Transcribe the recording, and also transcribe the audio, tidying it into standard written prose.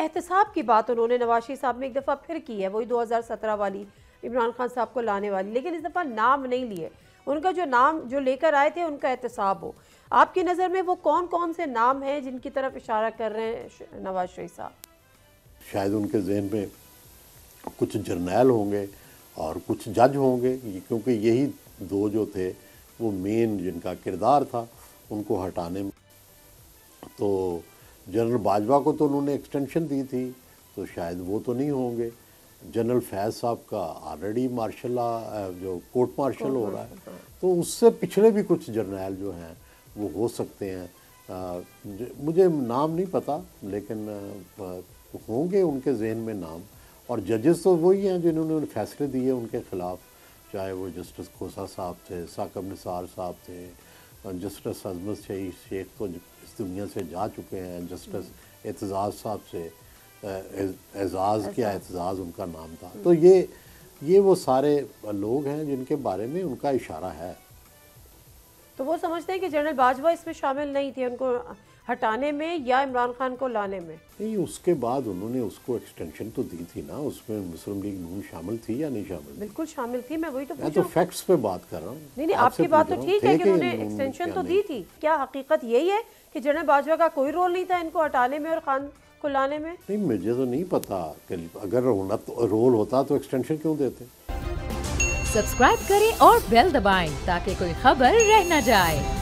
एहतसाब की बात उन्होंने नवाज शरीफ साहब ने एक दफ़ा फिर की है, वही 2017 वाली, इमरान खान साहब को लाने वाली, लेकिन इस दफ़ा नाम नहीं लिए। उनका जो नाम जो लेकर आए थे उनका एहतसाब हो। आपकी नज़र में वो कौन कौन से नाम हैं जिनकी तरफ इशारा कर रहे हैं नवाज शरीफ साहब? शायद उनके जहन में कुछ जर्नैल होंगे और कुछ जज होंगे, क्योंकि यही दो जो थे वो मेन जिनका किरदार था उनको हटाने में। तो जनरल बाजवा को तो उन्होंने एक्सटेंशन दी थी, तो शायद वो तो नहीं होंगे। जनरल फैज़ साहब का ऑलरेडी मार्शल जो कोर्ट मार्शल हो रहा है, तो उससे पिछले भी कुछ जर्नैल जो हैं वो हो सकते हैं। मुझे नाम नहीं पता, लेकिन होंगे उनके जहन में नाम। और जजेस तो वही हैं जिन्होंने फैसले दिए उनके ख़िलाफ़, चाहे वो जस्टिस खोसा साहब थे, साकब निसार साहब थे, जस्टिस अजमत शेख तो इस दुनिया से जा चुके हैं, जस्टिस एतजाज़ साहब से एजाज़ क्या एतजाज़ उनका नाम था। तो ये वो सारे लोग हैं जिनके बारे में उनका इशारा है। तो वो समझते हैं कि जनरल बाजवा इसमें शामिल नहीं थे उनको हटाने में या इमरान खान को लाने में? नहीं, उसके बाद उन्होंने उसको एक्सटेंशन तो दी थी ना, उसमें मुस्लिम लीग नून शामिल थी या नहीं शामिल? बिल्कुल शामिल थी, मैं वही तो मैं तो फैक्ट्स पे बात कर रहा हूँ। नहीं, आपकी बात तो ठीक है कि उन्होंने एक्सटेंशन तो दी थी। क्या हकीकत यही है कि जनरल बाजवा का कोई रोल नहीं था इनको हटाने में और खान को लाने में? नहीं, मुझे तो नहीं पता कि अगर रोल होता तो एक्सटेंशन क्यों देते। सब्सक्राइब करें और बेल दबाएं ताकि कोई खबर रह न जाए।